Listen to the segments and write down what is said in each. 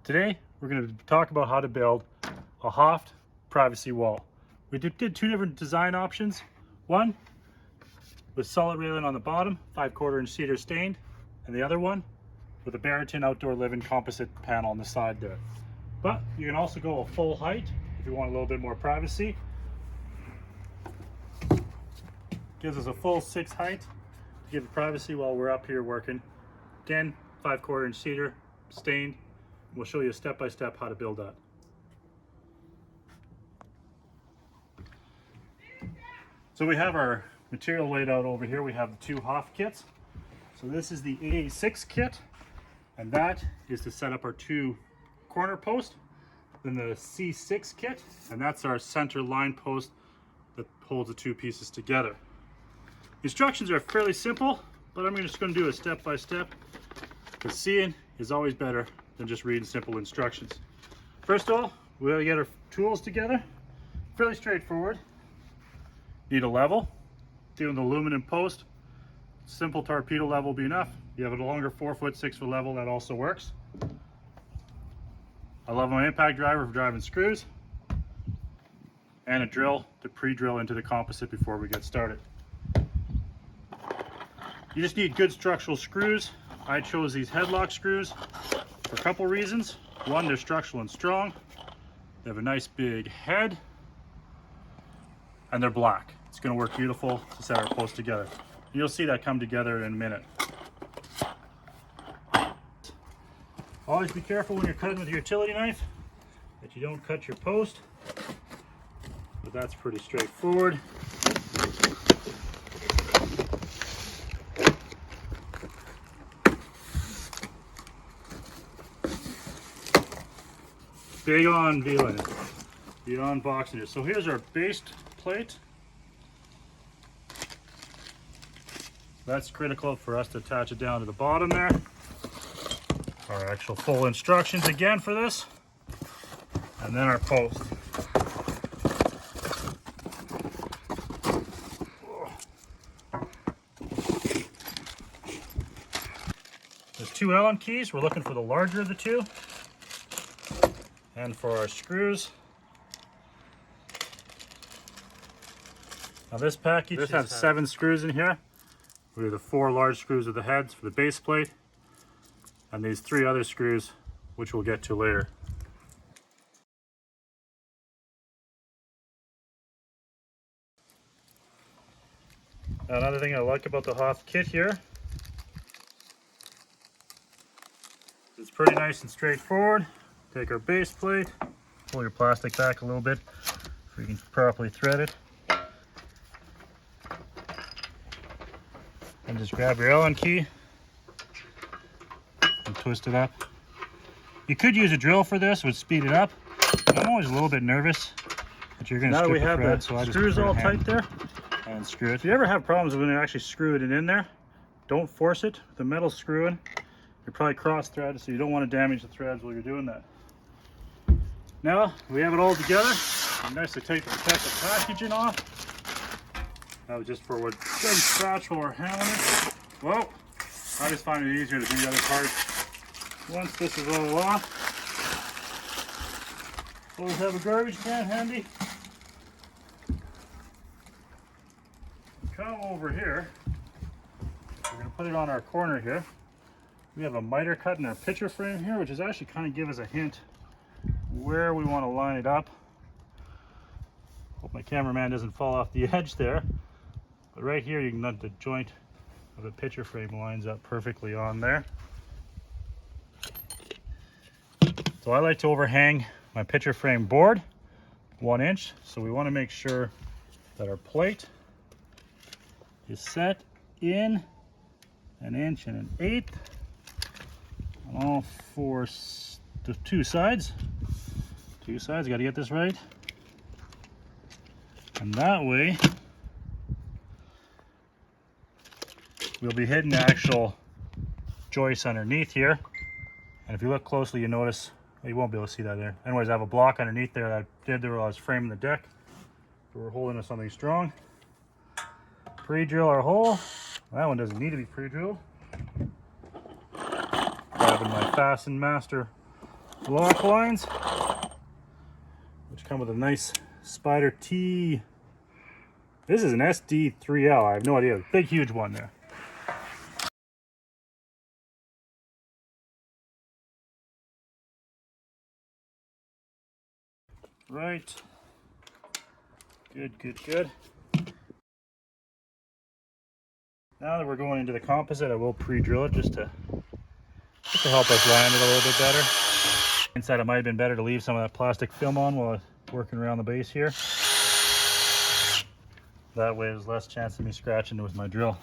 Today, we're going to talk about how to build a Hoft Privacy wall. We did two different design options. One with solid railing on the bottom, 5/4 inch cedar stained, and the other one with a Barrington outdoor living composite panel on the side there. But you can also go a full height if you want a little bit more privacy. Gives us a full 6 height to give privacy while we're up here working. Again, 5/4 inch cedar stained. We'll show you step by step how to build that. So we have our material laid out over here. We have the two Hoft kits. So this is the A6 kit, and that is to set up our two corner posts. Then the C6 kit, and that's our center line post that holds the two pieces together. Instructions are fairly simple, but I'm just going to do it step by step, because seeing is always better than just reading simple instructions. First of all, we gotta get our tools together. Fairly straightforward. Need a level. Doing the aluminum post. Simple torpedo level will be enough. You have a longer 4-foot, 6-foot level, that also works. I love my impact driver for driving screws. And a drill to pre-drill into the composite before we get started. You just need good structural screws. I chose these headlock screws for a couple reasons. One, they're structural and strong. They have a nice big head. And they're black. It's going to work beautiful to set our post together. You'll see that come together in a minute. Always be careful when you're cutting with your utility knife that you don't cut your post. But that's pretty straightforward. Big on V-line, big on boxing it. So here's our base plate. That's critical for us to attach it down to the bottom there. Our actual full instructions again for this. And then our post. There's two Allen keys. We're looking for the larger of the two. And for our screws. Now this package has 7 screws in here. We have the 4 large screws with the heads for the base plate, and these 3 other screws, which we'll get to later. Now, another thing I like about the Hoft kit here, it's pretty nice and straightforward. Take our base plate, pull your plastic back a little bit so you can properly thread it. And just grab your Allen key and twist it up. You could use a drill for this, would speed it up. I'm always a little bit nervous that you're going to strip the thread, so I just screws all tight there and screw it. If you ever have problems when you're actually screwing it in there, don't force it. The metal screwing, you're probably cross-threaded, so you don't want to damage the threads while you're doing that. Now we have it all together. I'm nice to take the protective packaging off. That was just for what good scratch while we're hammering it. Well, I just find it easier to do the other parts. Once this is all off, always have a garbage can handy. Come over here. We're going to put it on our corner here. We have a miter cut in our picture frame here, which is actually kind of give us a hint where we want to line it up. Hope my cameraman doesn't fall off the edge there. But right here, you can let the joint of the picture frame lines up perfectly on there. So I like to overhang my picture frame board 1 inch. So we want to make sure that our plate is set in 1 inch and 1/8 on all the 2 sides. 2 sides, got to get this right. And that way, we'll be hitting the actual joist underneath here. And if you look closely, you notice, well, you won't be able to see that there. Anyways, I have a block underneath there that I did there while I was framing the deck. So we're holding to something strong. Pre-drill our hole. That one doesn't need to be pre-drilled. Grabbing my Fasten Master lock lines, which come with a nice Spider T. This is an SD3L. I have no idea. Big, huge one there. Right. Good, good, good. Now that we're going into the composite, I will pre-drill it just to help us land it a little bit better. Inside, it might have been better to leave some of that plastic film on while working around the base here. That way there's less chance of me scratching it with my drill.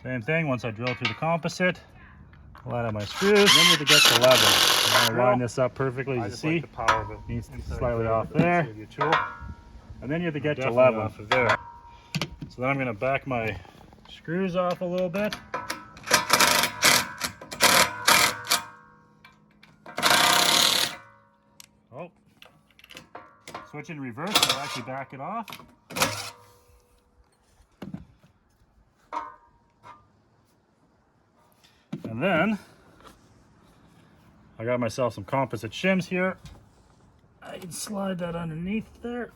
Same thing, once I drill through the composite, line up my screws, then you have to get to level. I'm going to line this up perfectly, as you see. Like the power of it needs to slightly off there. Your tool. And then you have to get to level. Off of there. So then I'm going to back my screws off a little bit. Oh. Switch in reverse, I'll actually back it off. And then I got myself some composite shims here. I can slide that underneath there.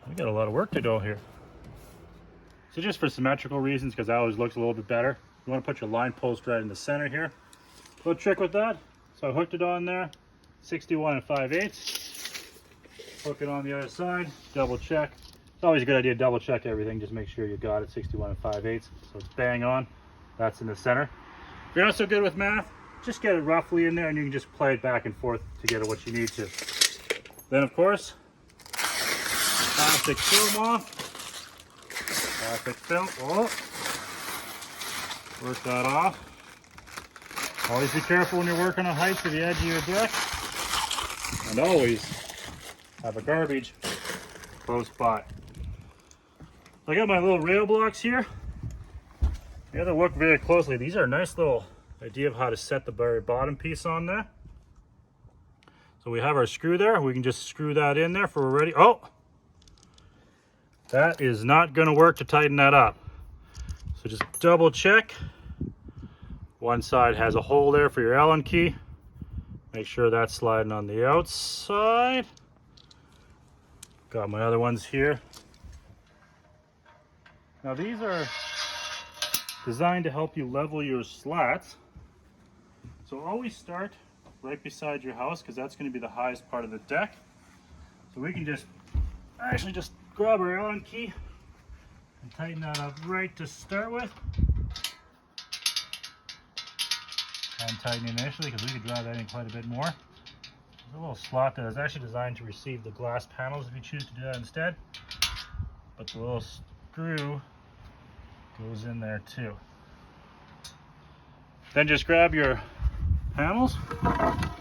We got a lot of work to do here. So just for symmetrical reasons, because that always looks a little bit better, you want to put your line post right in the center here. Little trick with that. So I hooked it on there, 61 5/8. Hook it on the other side, double check. It's always a good idea to double check everything, just make sure you got it 61 5/8. So it's bang on, that's in the center. If you're not so good with math, just get it roughly in there and you can just play it back and forth to get it what you need to. Then of course, plastic film off. Plastic film, oh. Work that off. Always be careful when you're working on height to the edge of your deck. And always have a garbage close by. I got my little rail blocks here. You have to look very closely. These are a nice little idea of how to set the very bottom piece on there. So we have our screw there. We can just screw that in there for we're ready. Oh! That is not going to work to tighten that up. So just double check. One side has a hole there for your Allen key. Make sure that's sliding on the outside. Got my other ones here. Now these are designed to help you level your slats. So always start right beside your house because that's going to be the highest part of the deck. So we can just grab our Allen key and tighten that up right to start with. And tighten initially because we could drive that in quite a bit more. There's a little slot that is actually designed to receive the glass panels if you choose to do that instead. But the little screw goes in there too. Then just grab your panels.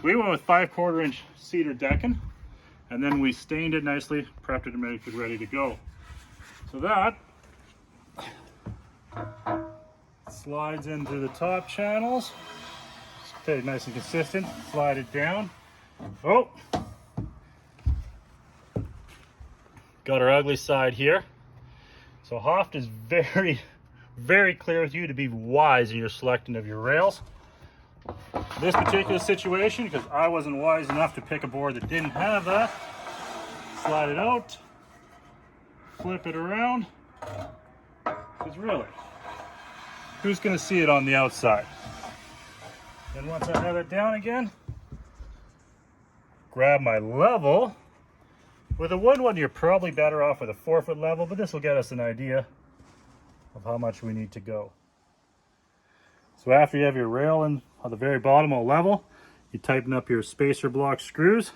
We went with 5/4 inch cedar decking, and then we stained it nicely, prepped it and made it ready to go. So that slides into the top channels. Stay nice and consistent. Slide it down. Oh! Got our ugly side here. So Hoft is very, very clear with you to be wise in your selecting of your rails. This particular situation, because I wasn't wise enough to pick a board that didn't have that, slide it out, flip it around, because really, who's going to see it on the outside? And once I have it down again, grab my level. With a wood one, you're probably better off with a 4-foot level, but this will get us an idea of how much we need to go. So after you have your rail in on the very bottom of the level, you tighten up your spacer block screws.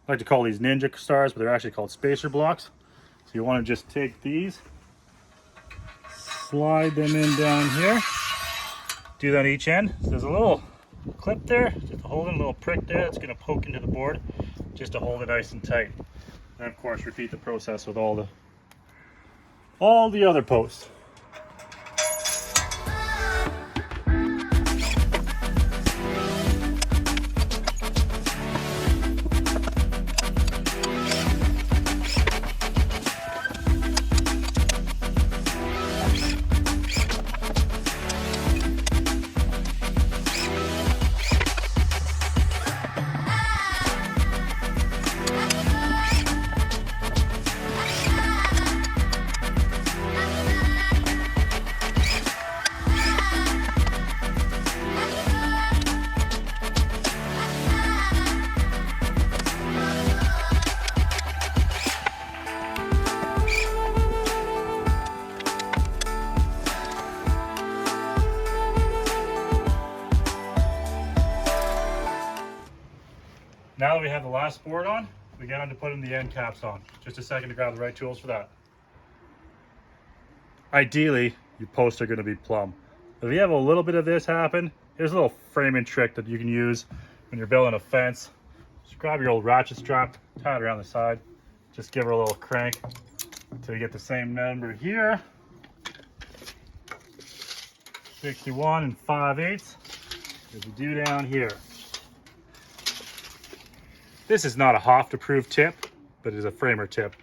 I like to call these Ninja Stars, but they're actually called spacer blocks. So you want to just take these, slide them in down here. Do that each end. So there's a little clip there, just holding a little prick there that's going to poke into the board just to hold it nice and tight. And of course repeat the process with all the other posts. Now that we have the last board on, we get on to putting the end caps on. Just a second to grab the right tools for that. Ideally, your posts are going to be plumb. But if you have a little bit of this happen, here's a little framing trick that you can use when you're building a fence. Just grab your old ratchet strap, tie it around the side, just give her a little crank until you get the same number here. 61 5/8, as you do down here. This is not a Hoft approved tip, but it is a framer tip.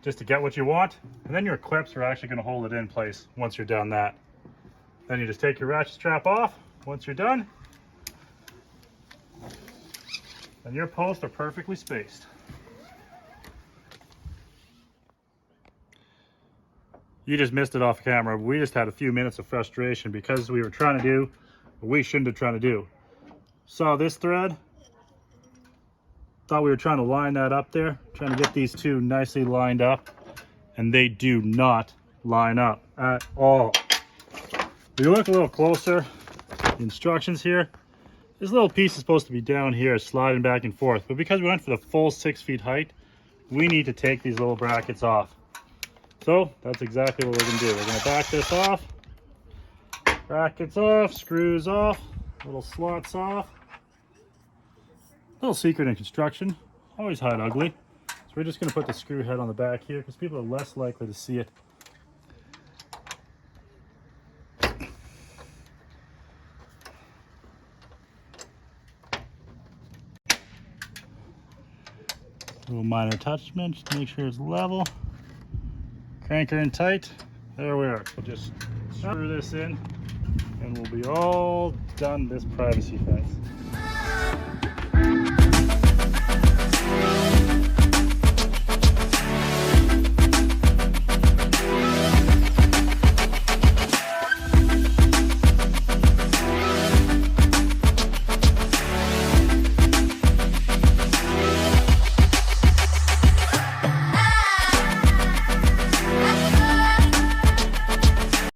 Just to get what you want, and then your clips are actually going to hold it in place once you're done that. Then you just take your ratchet strap off once you're done, and your posts are perfectly spaced. You just missed it off camera. We just had a few minutes of frustration because we were trying to do what we shouldn't have tried to do. Saw this thread, thought we were trying to line that up there, trying to get these two nicely lined up, and they do not line up at all. If you look a little closer, the instructions here, this little piece is supposed to be down here sliding back and forth, but because we went for the full 6 feet height, we need to take these little brackets off. So that's exactly what we're going to do. We're going to back this off, brackets off, screws off, little slots off. Little secret in construction, always hide ugly. So we're just going to put the screw head on the back here because people are less likely to see it. Little minor attachment, just make sure it's level. Crank her in tight. There we are. We'll just screw this in and we'll be all done this privacy fence.